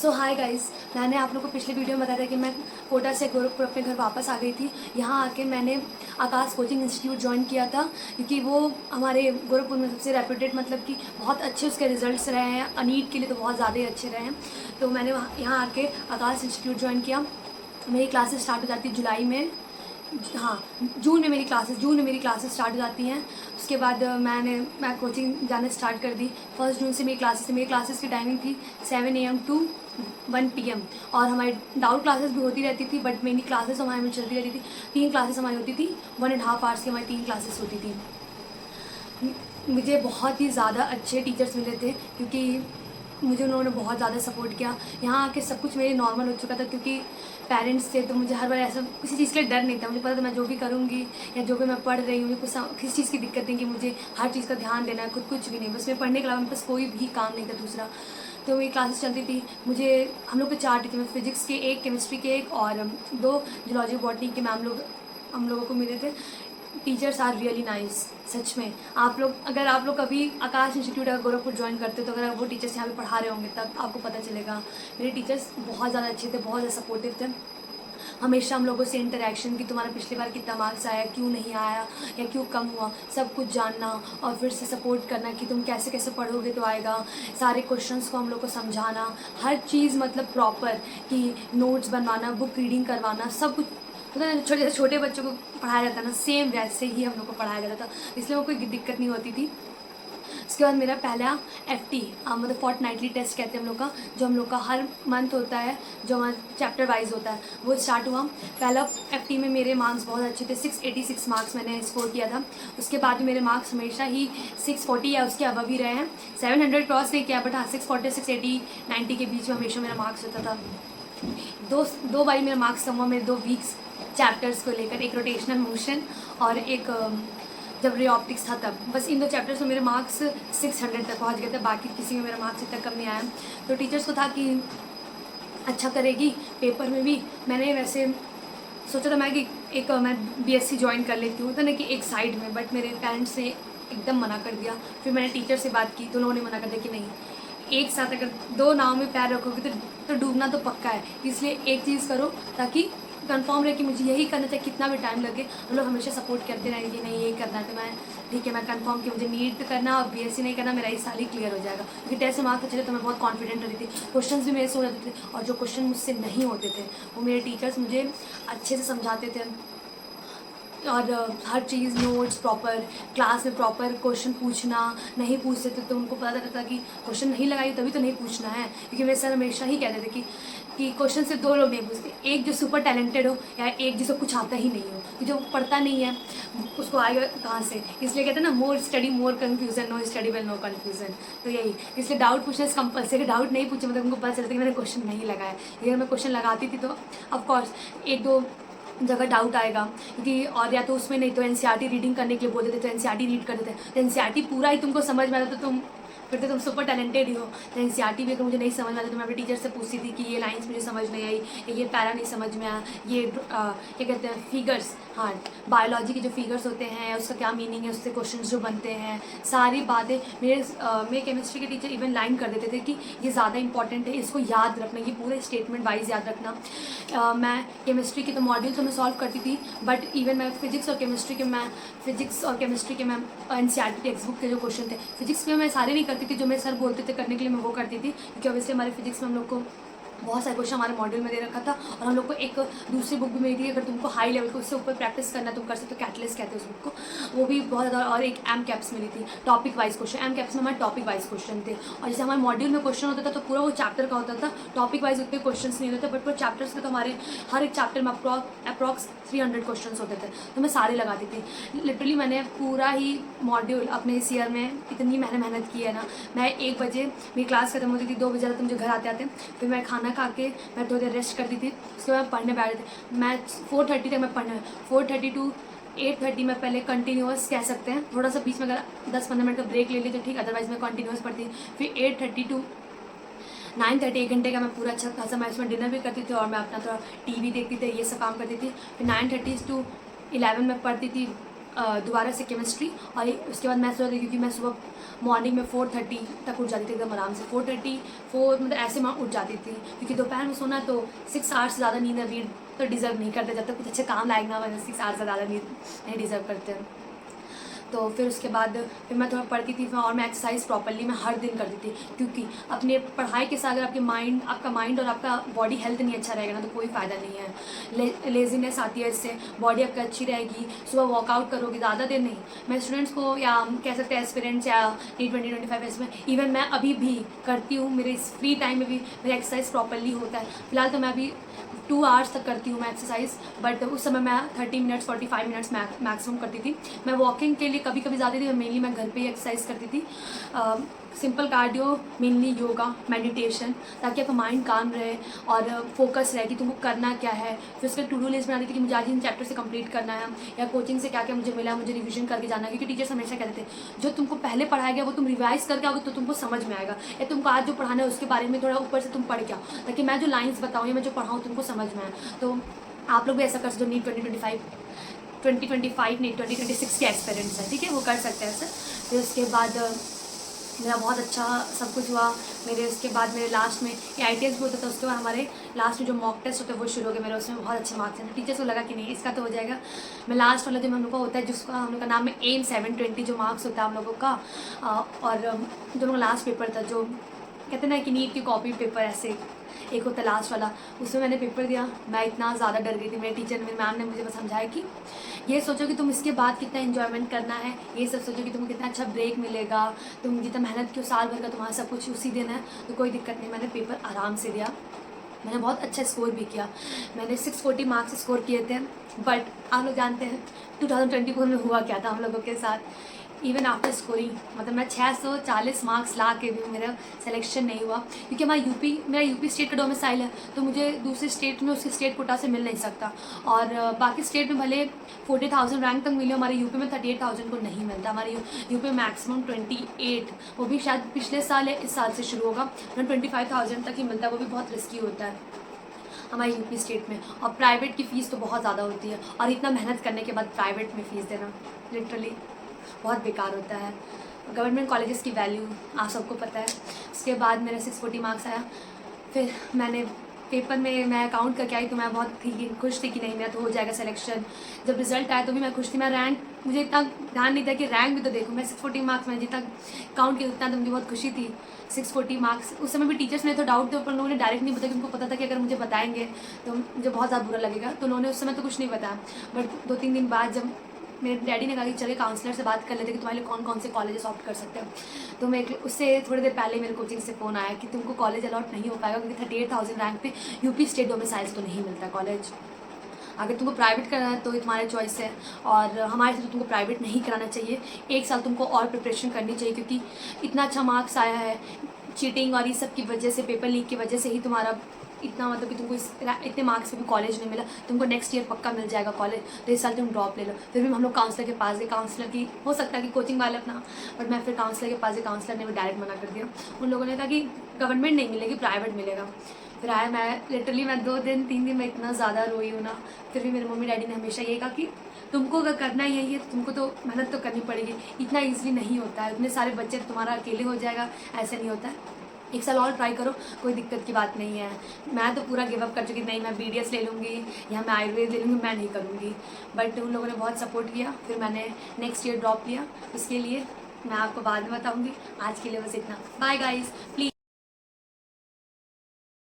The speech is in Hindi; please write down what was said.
सो हाय गाइस, मैंने आप लोगों को पिछले वीडियो में बताया था कि मैं कोटा से गोरखपुर अपने घर वापस आ गई थी। यहाँ आके मैंने आकाश कोचिंग इंस्टीट्यूट ज्वाइन किया था क्योंकि वो हमारे गोरखपुर में सबसे रेप्यूटेड, मतलब कि बहुत अच्छे उसके रिजल्ट्स रहे हैं। नीट के लिए तो बहुत ज़्यादा ही अच्छे रहे हैं। तो मैंने यहाँ आके आकाश इंस्टीट्यूट ज्वाइन किया। मेरी क्लासेस स्टार्ट हो जाती है जुलाई में, हाँ जून में मेरी क्लासेस स्टार्ट हो जाती हैं। उसके बाद मैं कोचिंग जाना स्टार्ट कर दी। 1 जून से मेरी क्लासेस की टाइमिंग थी 7 AM टू 1 PM। और हमारी डाउट क्लासेस भी होती रहती थी, बट मेरी क्लासेस हमारे में चलती रहती थी। 3 क्लासेस हमारी होती थी, 1.5 आवर्स की हमारी 3 क्लासेस होती थी। मुझे बहुत ही ज़्यादा अच्छे टीचर्स मिले थे क्योंकि मुझे उन्होंने बहुत ज़्यादा सपोर्ट किया। यहाँ आके सब कुछ मेरे नॉर्मल हो चुका था क्योंकि पेरेंट्स थे, तो मुझे हर बार ऐसा किसी चीज़ के लिए डर नहीं था। मुझे पता था मैं जो भी करूँगी या जो भी मैं पढ़ रही हूँ, किसी चीज़ की दिक्कत नहीं कि मुझे हर चीज़ का ध्यान देना है, खुद कुछ भी नहीं। बस मैं पढ़ने के अलावा मेरे पास कोई भी काम नहीं था दूसरा। तो मेरी क्लासेस चलती थी। हम लोग के 4 टीचर, फिजिक्स के 1, केमिस्ट्री के 1 और 2 जूलॉजी बॉटनी के मैम हम लोगों को मिले थे। Teachers are really nice. सच में अगर आप लोग कभी आकाश इंस्टीट्यूट अगर गोरखपुर ज्वाइन करते हो, तो अगर वो टीचर्स यहाँ पे पढ़ा रहे होंगे तब आपको पता चलेगा। मेरे टीचर्स बहुत ज़्यादा अच्छे थे, बहुत ज़्यादा सपोर्टिव थे। हमेशा हम लोगों से इंटरेक्शन की, तुम्हारा पिछली बार कितना मार्क्स आया, क्यों नहीं आया या क्यों कम हुआ, सब कुछ जानना और फिर से सपोर्ट करना कि तुम कैसे कैसे पढ़ोगे तो आएगा। सारे क्वेश्चंस को हम लोग को समझाना, हर चीज़ मतलब प्रॉपर, कि नोट्स बनवाना, बुक रीडिंग करवाना, सब कुछ। पता है छोटे छोटे बच्चों को पढ़ाया जाता है ना, सेम वैसे ही हम लोग को पढ़ाया जाता था, इसलिए वो कोई दिक्कत नहीं होती थी। उसके बाद मेरा पहला FT मतलब फोर्टनाइटली टेस्ट कहते हैं हम लोग का, जो हम लोग का हर मंथ होता है, जो हमारा चैप्टर वाइज होता है, वो स्टार्ट हुआ। पहला FT में मेरे मार्क्स बहुत अच्छे थे, 686 मार्क्स मैंने स्कोर किया था। उसके बाद भी मेरे मार्क्स हमेशा ही 640 या उसके अबव ही रहे हैं। 700 क्रॉस नहीं किया, बट हाँ 640, 680, 90 के बीच में हमेशा मेरा मार्क्स होता था। दो बारी मेरा मार्क्स कम हुआ मेरे 2 वीक्स चैप्टर्स को लेकर, एक रोटेशनल मोशन और एक जब रे ऑप्टिक्स था तब। बस इन 2 चैप्टर्स में मेरे मार्क्स 600 तक पहुंच गए थे, बाकी किसी में मेरा मार्क्स इतना कम नहीं आया। तो टीचर्स को था कि अच्छा करेगी पेपर में भी। मैंने वैसे सोचा था मैं BSc ज्वाइन कर लेती हूँ, तो ना कि एक साइड में, बट मेरे पेरेंट्स ने एकदम मना कर दिया। फिर मैंने टीचर से बात की तो उन्होंने मना कर दिया कि नहीं, एक साथ अगर 2 नाव में पैर रखोगे तो डूबना तो पक्का है। इसलिए एक चीज़ करो ताकि कंफर्म रहे कि मुझे यही करना चाहिए, कितना भी टाइम लगे। हम लोग हमेशा सपोर्ट करते रहेंगे कि नहीं ये करना है, तो मैं ठीक है, मैं कंफर्म कि मुझे नीट करना और BSc नहीं करना, मेरा इस साल ही क्लियर हो जाएगा। क्योंकि टेस्ट में मार्क्स अच्छे थे तो मैं बहुत कॉन्फिडेंट रहती थी। क्वेश्चंस भी मेरे से हो जाते थे, और जो क्वेश्चन मुझसे नहीं होते थे वो मेरे टीचर्स मुझे अच्छे से समझाते थे। और हर चीज़ नोट्स प्रॉपर, क्लास में प्रॉपर क्वेश्चन पूछना, नहीं पूछते थे तो उनको पता रहता कि क्वेश्चन नहीं लगाई तभी तो नहीं पूछना है। क्योंकि मेरे सर हमेशा ही कहते थे कि क्वेश्चन सिर्फ 2 लोग नहीं पूछते, एक जो सुपर टैलेंटेड हो या एक जिसको कुछ आता ही नहीं हो। कि जो पढ़ता नहीं है उसको आएगा कहाँ से। इसलिए कहते हैं ना, more study more confusion, no study well no confusion. तो यही, इसलिए डाउट पूछना इस कंपल्सरी। डाउट नहीं पूछे मतलब उनको पता चलता कि मैंने क्वेश्चन नहीं लगाया। अगर मैं क्वेश्चन लगाती थी तो ऑफकोर्स 1-2 जगह डाउट आएगा, क्योंकि और या तो उसमें नहीं तो NCERT रीडिंग करने के लिए बोलते थे, तो NCERT रीड करते थे। तो NCERT पूरा ही तुमको समझ में आता तो फिर तो तुम सुपर टैलेंटेड ही हो। तो NCERT भी अगर मुझे नहीं समझ में आता तो मैं अपने टीचर से पूछती थी कि ये लाइन्स मुझे समझ नहीं आई, ये पैरा नहीं समझ में आया, ये क्या कहते हैं फिगर्स, हाँ बायोलॉजी के जो फिगर्स होते हैं उसका क्या मीनिंग है, उससे क्वेश्चन जो बनते हैं, सारी बातें मेरे केमिस्ट्री के टीचर इवन लाइन कर देते थे कि ये ज़्यादा इंपॉर्टेंट है, इसको याद रखना, ये पूरे स्टेटमेंट वाइज याद रखना। मैं केमिस्ट्री के तो मॉड्यूल तो मैं सॉल्व करती थी, बट इवन मैं फिजिक्स और केमिस्ट्री के मैं NCERT टेक्स्ट बुक के जो क्वेश्चन थे, फिजिक्स के मैं सारे नहीं करती थी, जो मेरे सर बोलते थे करने के लिए मैं वो करती थी। क्योंकि ऑब्वियसली हमारे फिजिक्स में हम लोग को बहुत सारे क्वेश्चन हमारे मॉड्यूल में दे रखा था, और हम लोग को एक दूसरी बुक भी मिली थी, अगर तुमको हाई लेवल को उससे ऊपर प्रैक्टिस करना तुम कर सकते हो, कैटलिस्ट कहते हैं उस बुक को, वो भी बहुत ज़्यादा। और एक MCAPS मिली थी, टॉपिक वाइज क्वेश्चन। MCAPS में हमारे टॉपिक वाइज क्वेश्चन थे, और जैसे हमारे मॉड्यूल में क्वेश्चन होता था तो पूरा वो चैप्टर का होता था, टॉपिक वाइज उतने क्वेश्चन नहीं होते थे, बट वो चैप्टर्स के तो हमारे हर एक चैप्टर में अप्रॉक्स 300 क्वेश्चन होते थे, तो मैं सारे लगाती थी। लिटरली मैंने पूरा ही मॉड्यूल अपने इस ईयर में इतनी मेहनत की है ना। मैं 1 बजे मेरी क्लास खत्म होती थी, 2 बजे तक मुझे घर आते फिर मैं खाना खा के मैं थोड़ी देर रेस्ट करती थी, उसके बाद पढ़ने बैठती थी। मैं 4:30 तक मैं पढ़ने, 4:30 to 8:30 में पहले कंटिन्यूस कह सकते हैं, थोड़ा सा बीच में अगर 10-15 मिनट का ब्रेक ले ली तो ठीक, अदरवाइज मैं कंटिन्यूस पढ़ती। फिर 8:30 to 9:30 1 घंटे का मैं पूरा अच्छा खासा मैं उसमें डिनर भी करती थी, और मैं अपना थोड़ा TV देखती थी, ये सब काम करती थी। फिर 9:30 to 11 में पढ़ती थी, दोबारा से केमिस्ट्री, और उसके बाद मैं सोचा, क्योंकि मैं सुबह मॉर्निंग में 4:30 तक उठ जाती थी एकदम आराम से, 4:30 मतलब ऐसे मैं उठ जाती थी, क्योंकि दोपहर में सोना तो 6 आवर्स से ज़्यादा नींद अभी तो डिज़र्व नहीं करते, जब तक कुछ अच्छे काम लायक ना बने 6 आवर्स से ज़्यादा नींद नहीं डिज़र्व करते। तो फिर उसके बाद फिर मैं थोड़ा पढ़ती थी और मैं एक्सरसाइज प्रॉपरली मैं हर दिन करती थी, क्योंकि अपने पढ़ाई के साथ अगर आपका माइंड और आपका बॉडी हेल्थ नहीं अच्छा रहेगा ना तो कोई फ़ायदा नहीं है। लेजीनेस आती है इससे, बॉडी आपकी अच्छी रहेगी, सुबह वर्कआउट करोगे, ज़्यादा देर नहीं। मैं स्टूडेंट्स को या कह सकते हैं एस्पिरेंट्स या T20-25 इसमें इवन मैं अभी भी करती हूँ, मेरे इस फ्री टाइम में भी मेरा एक्सरसाइज प्रॉपरली होता है। फिलहाल तो मैं अभी 2 आवर्स तक करती हूँ मैं एक्सरसाइज, बट उस समय मैं 30 मिनट्स 45 मिनट्स मैक्सिमम करती थी। मैं वॉकिंग के लिए कभी कभी जाती थी, मेनली मैं घर पे ही एक्सरसाइज करती थी, simple cardio, mainly yoga, meditation, ताकि आपका माइंड काम रहे और फोकस रहे कि तुमको करना क्या है। फिर उसके टू डू लिस्ट बनाती थी कि मुझे आज इन चैप्टर से कंप्लीट करना है, या कोचिंग से क्या क्या मुझे मिला, मुझे रिवीजन करके जाना है, क्योंकि टीचर्स हमेशा कहते थे जो तुमको पहले पढ़ाया गया वो तुम रिवाइज करके आओगे तो तुमको समझ में आएगा, या तुमको आज जो पढ़ाना है उसके बारे में थोड़ा ऊपर से तुम पढ़ के आओ, ताकि मैं जो लाइन्स बताऊँ या मैं जो पढ़ाऊँ तुमको समझ में आए। तो आप लोग भी ऐसा कर सकते हो। नीट 2025 नहीं 2026 के एक्सपेरिमेंट्स है, ठीक है, वो कर सकते हैं सर। फिर उसके बाद मेरा बहुत अच्छा सब कुछ हुआ। मेरे उसके बाद मेरे लास्ट में ITS भी होता था, उसके बाद हमारे लास्ट में जो मॉक टेस्ट होते हैं वो शुरू हो गए। मेरे उसमें बहुत अच्छे मार्क्स हैं, टीचर्स को लगा कि नहीं इसका तो हो जाएगा। मैं लास्ट वाला जो हम लोग का होता है जिसका हम लोग का नाम है एम 720 जो मार्क्स होता है हम लोगों का, और जो लोग लास्ट पेपर था जो कहते हैं ना कि नीट की कॉपी पेपर ऐसे एक होता है लास्ट वाला, उसमें मैंने पेपर दिया। मैं इतना ज़्यादा डर गई थी, मेरे टीचर मेरी मैम ने मुझे बस समझाया कि ये सोचो कि तुम इसके बाद कितना एंजॉयमेंट करना है, ये सब सोचो कि तुमको कितना अच्छा ब्रेक मिलेगा, तुम जितना मेहनत की साल भर का तुम्हारा सब कुछ उसी दिन है, तो कोई दिक्कत नहीं। मैंने पेपर आराम से दिया, मैंने बहुत अच्छा स्कोर भी किया। मैंने 640 मार्क्स स्कोर किए थे, बट आप लोग जानते हैं 2024 में हुआ क्या था हम लोगों के साथ। इवन आफ्टर स्कोरिंग मतलब मैं 640 मार्क्स ला के भी मेरा सिलेक्शन नहीं हुआ, क्योंकि मेरा यूपी स्टेट का डोमिसाइल है, तो मुझे दूसरे स्टेट में उसके स्टेट कोटा से मिल नहीं सकता। और बाकी स्टेट में भले 40,000 रैंक तक मिले, हमारे यूपी में 38,000 को नहीं मिलता। हमारे यूपी में मैक्सिमम 28, वो भी शायद पिछले साल है, इस साल से शुरू होगा, 25,000 तक ही मिलता है, वो भी बहुत रिस्की होता है हमारे यूपी स्टेट में। और प्राइवेट की फ़ीस तो बहुत ज़्यादा होती है, और इतना मेहनत करने के बाद प्राइवेट में फ़ीस देना लिटरली बहुत बेकार होता है। गवर्नमेंट कॉलेजेस की वैल्यू आप सबको पता है। उसके बाद मेरा 640 मार्क्स आया, फिर मैंने पेपर में मैं काउंट करके आई तो मैं बहुत खुश थी कि नहीं मेरा तो हो जाएगा सिलेक्शन। जब रिजल्ट आया तो भी मैं खुश थी। मैं रैंक मुझे इतना ध्यान नहीं था कि रैंक भी तो देखूँ, मैं 640 मार्क्स में जितना काउंट किया उतना तो मुझे बहुत खुशी थी। 640 मार्क्स उस समय भी टीचर्स ने तो डाउट थे, पर उन्होंने डायरेक्ट नहीं बताया, उनको पता था कि अगर मुझे बताएंगे तो मुझे बहुत ज़्यादा बुरा लगेगा, तो उन्होंने उस समय तो कुछ नहीं बताया। बट 2-3 दिन बाद जब मेरे डैडी ने कहा कि चले काउंसलर से बात कर लेते कि तुम्हारे लिए कौन कौन से कॉलेजेस ऑप्ट कर सकते हो, तो मैं उससे थोड़ी देर पहले मेरे कोचिंग से फ़ोन आया कि तुमको कॉलेज अलॉट नहीं हो पाएगा, क्योंकि 38,000 रैंक पे यूपी स्टेट डोमिसाइल्स तो नहीं मिलता कॉलेज। अगर तुमको प्राइवेट करना है तो तुम्हारी चॉइस है, और हमारे से तो तुमको प्राइवेट नहीं कराना चाहिए। 1 साल तुमको और प्रिपरेशन करनी चाहिए, क्योंकि इतना अच्छा मार्क्स आया है, चीटिंग और इस सब की वजह से, पेपर लीक की वजह से ही तुम्हारा इतना मतलब कि तुमको इतने मार्क्स पे भी कॉलेज नहीं मिला। तुमको नेक्स्ट ईयर पक्का मिल जाएगा कॉलेज, तो इस साल तुम ड्रॉप ले लो। फिर भी हम लोग काउंसलर के पास गए, काउंसलर की हो सकता है कि कोचिंग वाले अपना, बट मैं फिर काउंसलर के पास गई, काउंसलर ने भी डायरेक्ट मना कर दिया। उन लोगों ने कहा कि गवर्नमेंट नहीं मिलेगी, प्राइवेट मिलेगा। फिर आया मैं लिटरली मैं 2-3 दिन में इतना ज़्यादा रोई हूँ ना। फिर भी मेरे मम्मी डैडी ने हमेशा ये कहा कि तुमको अगर करना ही है तो तुमको तो मेहनत तो करनी पड़ेगी, इतना ईजिली नहीं होता है, इतने सारे बच्चे तुम्हारा अकेले हो जाएगा, ऐसे नहीं होता है। 1 साल और ट्राई करो, कोई दिक्कत की बात नहीं है। मैं तो पूरा गिव अप कर चुकी, नहीं मैं BDS ले लूँगी या मैं आयुर्वेद ले लूँगी, मैं नहीं करूँगी। बट उन लोगों ने बहुत सपोर्ट किया, फिर मैंने नेक्स्ट ईयर ड्रॉप लिया। उसके लिए मैं आपको बाद में बताऊँगी। आज के लिए बस इतना। Bye guys, please.